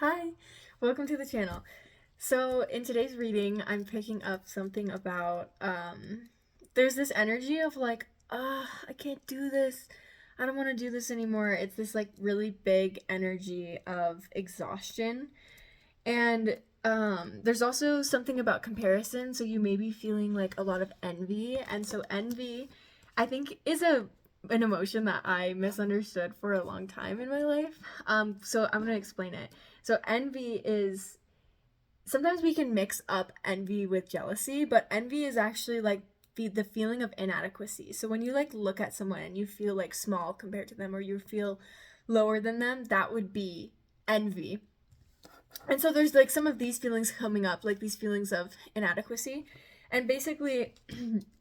Hi, welcome to the channel. So in today's reading, I'm picking up something about there's this energy of like, I can't do this. I don't want to do this anymore. It's this like really big energy of exhaustion. And there's also something about comparison, so you may be feeling like a lot of envy. And so envy, I think, is an emotion that I misunderstood for a long time in my life. So I'm gonna explain it. So envy is sometimes we can mix up envy with jealousy, but envy is actually like the feeling of inadequacy. So when you like look at someone and you feel like small compared to them or you feel lower than them, that would be envy. And so there's like some of these feelings coming up, like these feelings of inadequacy. And basically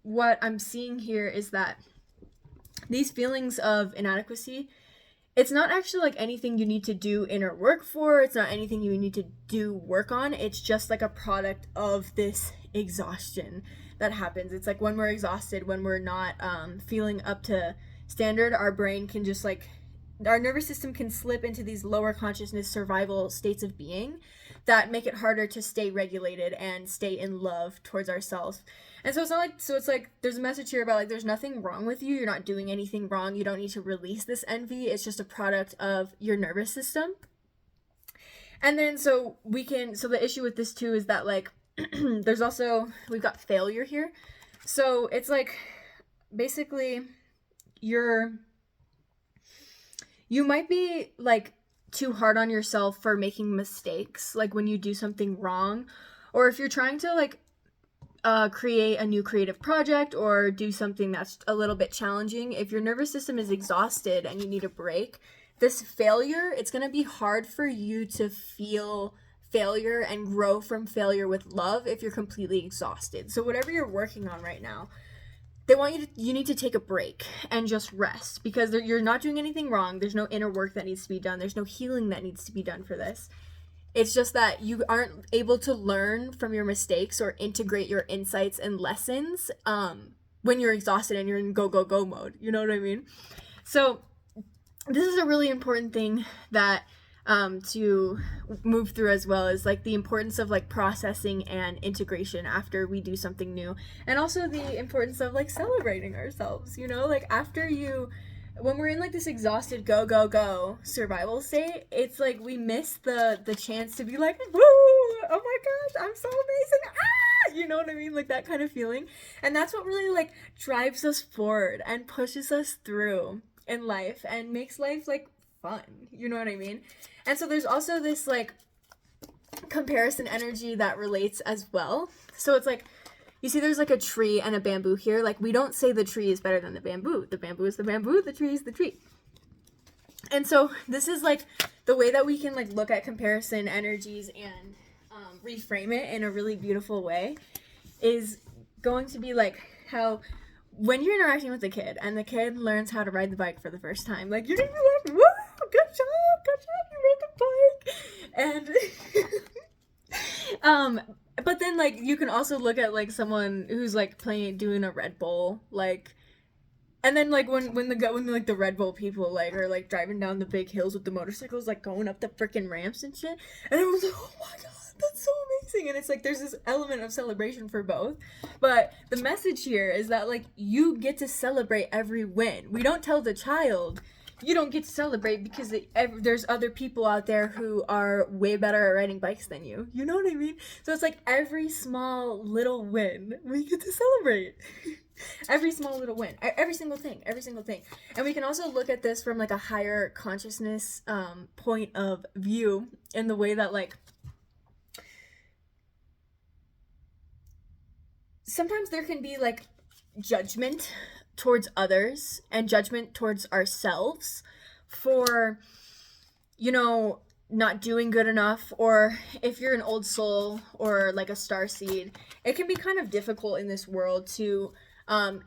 what I'm seeing here is that these feelings of inadequacy, it's not actually like anything you need to do inner work for. It's not anything you need to do work on. It's just like a product of this exhaustion that happens. It's like when we're exhausted, when we're not feeling up to standard, our brain can just like, our nervous system can slip into these lower consciousness survival states of being that make it harder to stay regulated and stay in love towards ourselves. And so it's like there's a message here about like there's nothing wrong with you. You're not doing anything wrong. You don't need to release this envy. It's just a product of your nervous system. And then so the issue with this too is that like there's also, we've got failure here. So it's like basically you might be like too hard on yourself for making mistakes, like when you do something wrong, or if you're trying to like create a new creative project or do something that's a little bit challenging. If your nervous system is exhausted and you need a break, this failure, it's going to be hard for you to feel failure and grow from failure with love if you're completely exhausted. So whatever you're working on right now, they want you need to take a break and just rest, because you're not doing anything wrong. There's no inner work that needs to be done. There's no healing that needs to be done for this. It's just that you aren't able to learn from your mistakes or integrate your insights and lessons when you're exhausted and you're in go, go, go mode. You know what I mean? So this is a really important thing that to move through as well, is like the importance of like processing and integration after we do something new, and also the importance of like celebrating ourselves, you know, like when we're in like this exhausted go go go survival state, it's like we miss the chance to be like, woo, oh my gosh, I'm so amazing, you know what I mean, like that kind of feeling. And that's what really like drives us forward and pushes us through in life and makes life like fun, you know what I mean? And so there's also this like comparison energy that relates as well. So it's like, you see there's like a tree and a bamboo here. Like we don't say the tree is better than the bamboo. The bamboo is the bamboo, the tree is the tree. And so this is like the way that we can like look at comparison energies and reframe it in a really beautiful way is going to be like how when you're interacting with a kid and the kid learns how to ride the bike for the first time, like you're gonna be like, woo, good job, you rode the bike. And but then like you can also look at like someone who's like doing a Red Bull, like, and then like when like the Red Bull people like are like driving down the big hills with the motorcycles, like going up the freaking ramps and shit, and everyone's like, oh my god, that's so amazing. And it's like there's this element of celebration for both, but the message here is that like you get to celebrate every win. We don't tell the child you don't get to celebrate because there's other people out there who are way better at riding bikes than you. You know what I mean? So it's like every small little win we get to celebrate. Every small little win, every single thing. And we can also look at this from like a higher consciousness point of view, in the way that like sometimes there can be like judgment towards others and judgment towards ourselves for, you know, not doing good enough. Or if you're an old soul or like a star seed, it can be kind of difficult in this world to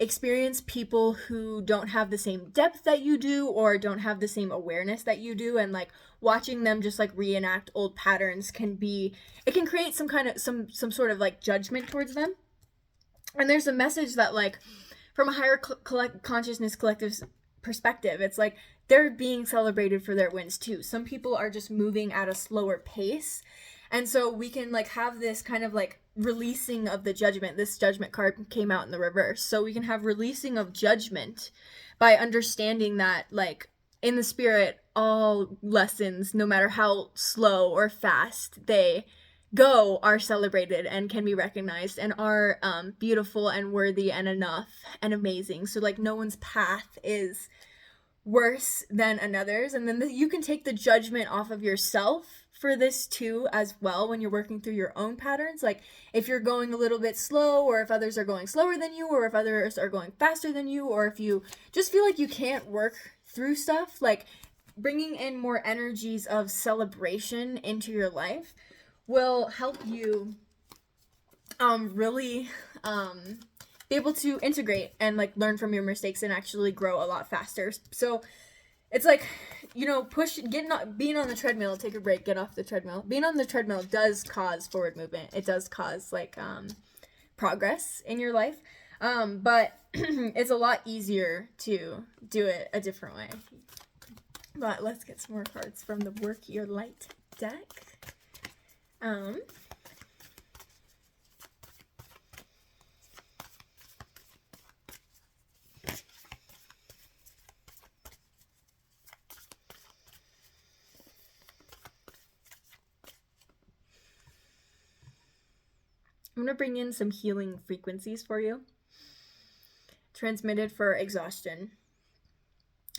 experience people who don't have the same depth that you do or don't have the same awareness that you do, and like watching them just like reenact old patterns it can create some kind of some sort of like judgment towards them. And there's a message that like from a higher consciousness collective perspective. It's like they're being celebrated for their wins too. Some people are just moving at a slower pace. And so we can like have this kind of like releasing of the judgment. This judgment card came out in the reverse. So we can have releasing of judgment by understanding that like in the spirit, all lessons, no matter how slow or fast they go, are celebrated and can be recognized and are beautiful and worthy and enough and amazing. So like no one's path is worse than another's. And then you can take the judgment off of yourself for this too as well when you're working through your own patterns. Like if you're going a little bit slow, or if others are going slower than you, or if others are going faster than you, or if you just feel like you can't work through stuff, like bringing in more energies of celebration into your life will help you really be able to integrate and like learn from your mistakes and actually grow a lot faster. So it's like, you know, being on the treadmill, take a break, get off the treadmill. Being on the treadmill does cause forward movement. It does cause like progress in your life. But it's a lot easier to do it a different way. But let's get some more cards from the Work Your Light deck. I'm going to bring in some healing frequencies for you. Transmitted for exhaustion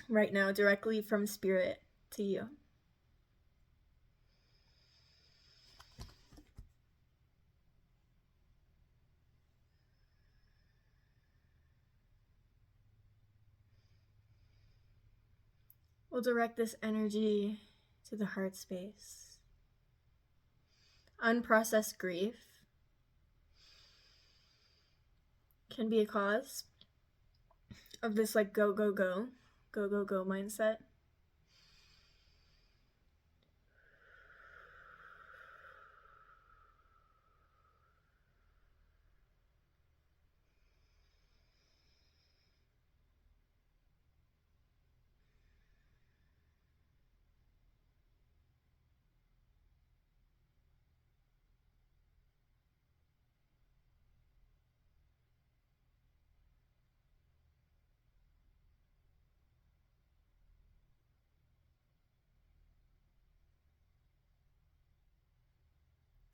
right now, directly from spirit to you. We'll direct this energy to the heart space. Unprocessed grief can be a cause of this like go mindset.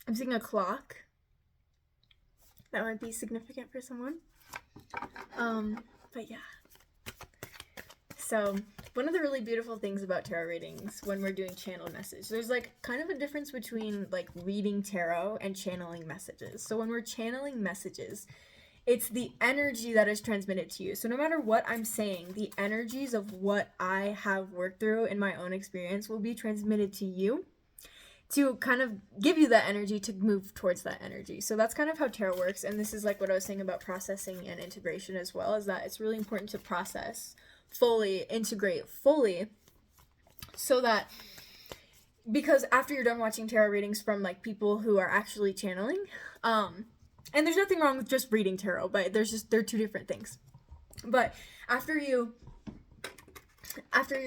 I'm seeing a clock. That might be significant for someone. But yeah. So one of the really beautiful things about tarot readings when we're doing channel message, there's like kind of a difference between like reading tarot and channeling messages. So when we're channeling messages, it's the energy that is transmitted to you. So no matter what I'm saying, the energies of what I have worked through in my own experience will be transmitted to you to kind of give you that energy to move towards that energy. So that's kind of how tarot works. And this is like what I was saying about processing and integration as well, is that it's really important to process fully, integrate fully, so that, because after you're done watching tarot readings from like people who are actually channeling, and there's nothing wrong with just reading tarot, but they're two different things. But after you're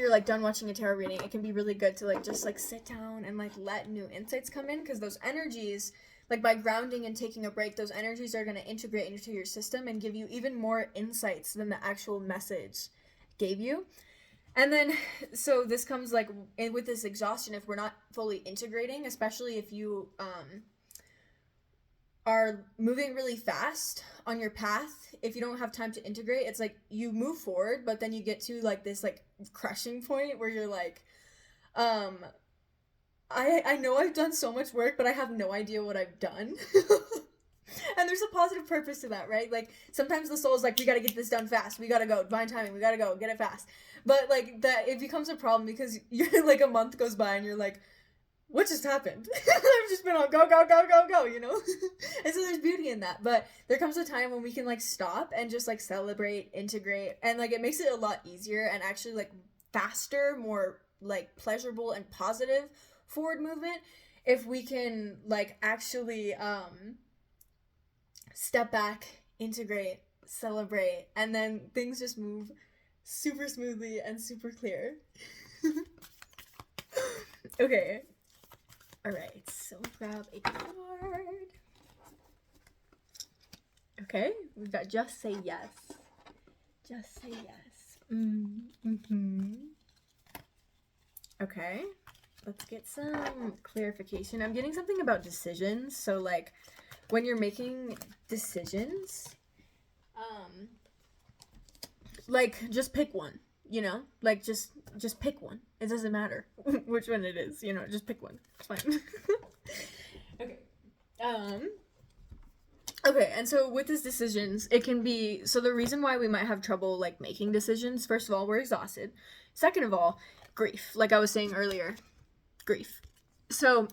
like done watching a tarot reading, it can be really good to like just like sit down and like let new insights come in, because those energies, like by grounding and taking a break, those energies are going to integrate into your system and give you even more insights than the actual message gave you. And then so this comes like in with this exhaustion, if we're not fully integrating, especially if you are moving really fast on your path, if you don't have time to integrate, it's like you move forward, but then you get to like this like crushing point where you're like, I know I've done so much work, but I have no idea what I've done. And there's a positive purpose to that, right? Like sometimes the soul is like, we got to get this done fast. We got to go, divine timing. We got to go, get it fast. But like that, it becomes a problem because you're like a month goes by and you're like, what just happened? I've just been on go, you know? And so there's beauty in that. But there comes a time when we can like stop and just like celebrate, integrate, and like it makes it a lot easier and actually like faster, more like pleasurable and positive forward movement if we can like actually step back, integrate, celebrate, and then things just move super smoothly and super clear. Okay. All right. So grab a card. Okay. We've got just say yes. Just say yes. Mm-hmm. Okay. Let's get some clarification. I'm getting something about decisions. So like when you're making decisions, like just pick one, you know? Like just pick one. It doesn't matter which one it is, you know, just pick one. It's fine. Okay. Okay, and so with these decisions, it can be, so the reason why we might have trouble like making decisions, first of all, we're exhausted. Second of all, grief. Like I was saying earlier, grief. So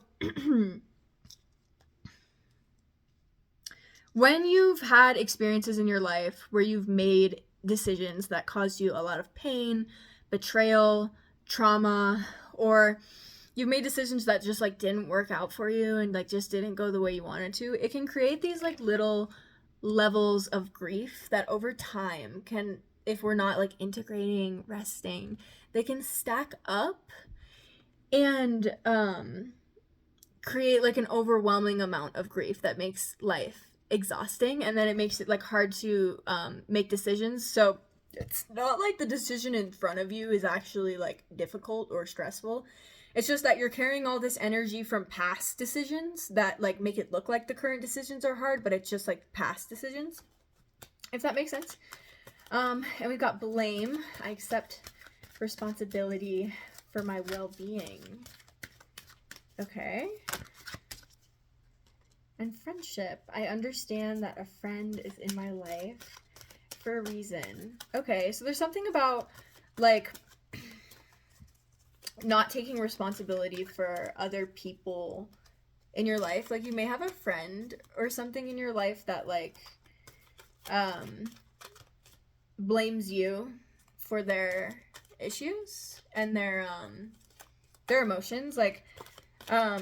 when you've had experiences in your life where you've made decisions that caused you a lot of pain, betrayal, trauma, or you've made decisions that just like didn't work out for you and like just didn't go the way you wanted to, it can create these like little levels of grief that over time can, if we're not like integrating, resting, they can stack up and create like an overwhelming amount of grief that makes life exhausting, and then it makes it like hard to make decisions. So it's not like the decision in front of you is actually like difficult or stressful. It's just that you're carrying all this energy from past decisions that like make it look like the current decisions are hard, but it's just like past decisions, if that makes sense. And we've got blame. I accept responsibility for my well-being. Okay. And friendship. I understand that a friend is in my life for a reason. Okay, so there's something about like not taking responsibility for other people in your life. Like you may have a friend or something in your life that like blames you for their issues and their emotions. Like I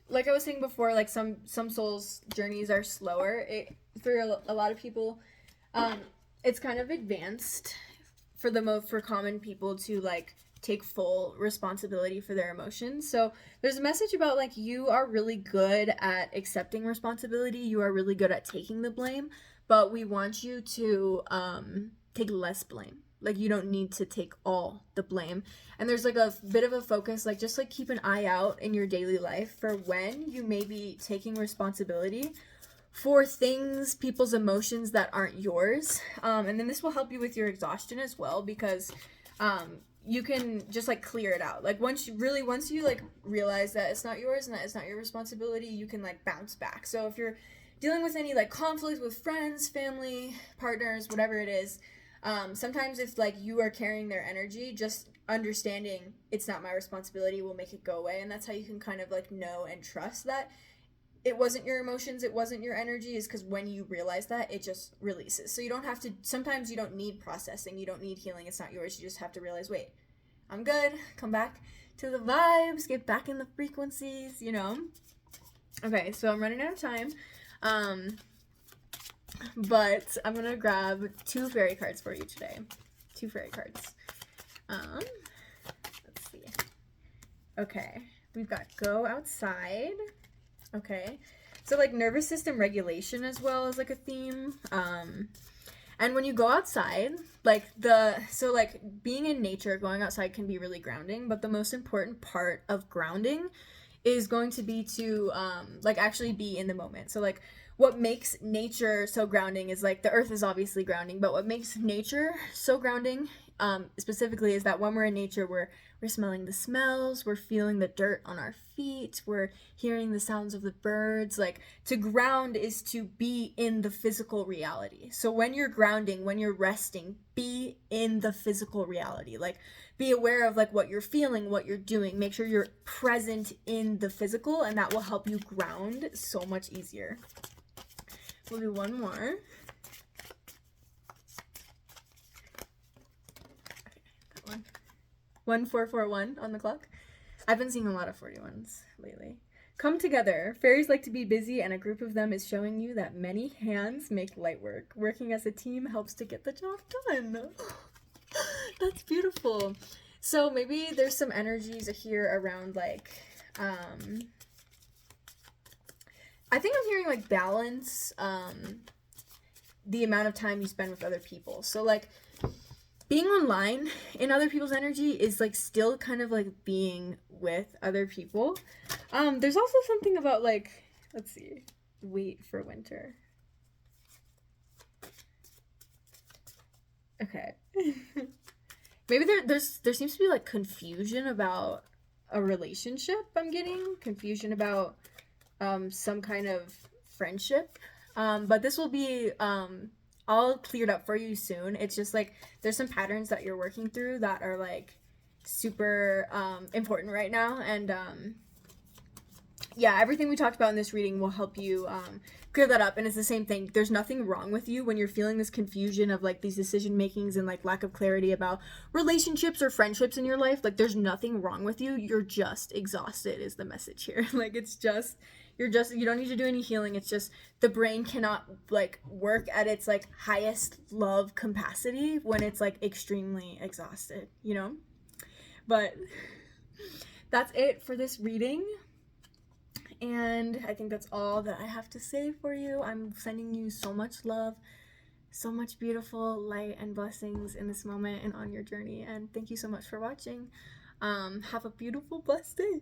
was saying before, like some souls' journeys are slower. For a lot of people, it's kind of advanced for common people to like take full responsibility for their emotions. So there's a message about like you are really good at accepting responsibility. You are really good at taking the blame, but we want you to take less blame. Like you don't need to take all the blame. And there's like a bit of a focus, like just like keep an eye out in your daily life for when you may be taking responsibility for things, people's emotions that aren't yours. And then this will help you with your exhaustion as well, because you can just like clear it out. Like once you like realize that it's not yours and that it's not your responsibility, you can like bounce back. So if you're dealing with any like conflict with friends, family, partners, whatever it is, sometimes if like you are carrying their energy, just understanding it's not my responsibility will make it go away. And that's how you can kind of like know and trust that it wasn't your emotions, it wasn't your energy, is because when you realize that, it just releases. So you don't have to, sometimes you don't need processing, you don't need healing, it's not yours. You just have to realize, wait, I'm good, come back to the vibes, get back in the frequencies, you know? Okay, so I'm running out of time. But I'm gonna grab 2 fairy cards for you today. 2 fairy cards. Let's see. Okay, we've got go outside. Okay, so like nervous system regulation as well as like a theme. And when you go outside, like being in nature, going outside can be really grounding, but the most important part of grounding is going to be to like actually be in the moment. So like what makes nature so grounding is like the earth is obviously grounding, but what makes nature so grounding specifically is that when we're in nature, we're smelling the smells, we're feeling the dirt on our feet, we're hearing the sounds of the birds. Like to ground is to be in the physical reality. So when you're grounding, when you're resting, be in the physical reality. Like be aware of like what you're feeling, what you're doing. Make sure you're present in the physical, and that will help you ground so much easier. We'll do one more. Okay, that one. 1441 on the clock. I've been seeing a lot of 41s lately. Come together. Fairies like to be busy, and a group of them is showing you that many hands make light work. Working as a team helps to get the job done. That's beautiful. So maybe there's some energies here around like, I think I'm hearing like balance, the amount of time you spend with other people. So like being online in other people's energy is like still kind of like being with other people. There's also something about like, let's see, wait for winter. Okay. Maybe there seems to be like confusion about a relationship. I'm getting confusion about some kind of friendship. But this will be all cleared up for you soon. It's just like there's some patterns that you're working through that are like super important right now, and yeah, everything we talked about in this reading will help you clear that up. And it's the same thing. There's nothing wrong with you when you're feeling this confusion of like these decision makings and like lack of clarity about relationships or friendships in your life. Like there's nothing wrong with you. You're just exhausted is the message here. Like it's just you don't need to do any healing. It's just the brain cannot like work at its like highest love capacity when it's like extremely exhausted, you know? But that's it for this reading. And I think that's all that I have to say for you. I'm sending you so much love, so much beautiful light and blessings in this moment and on your journey. And thank you so much for watching. Have a beautiful, blessed day.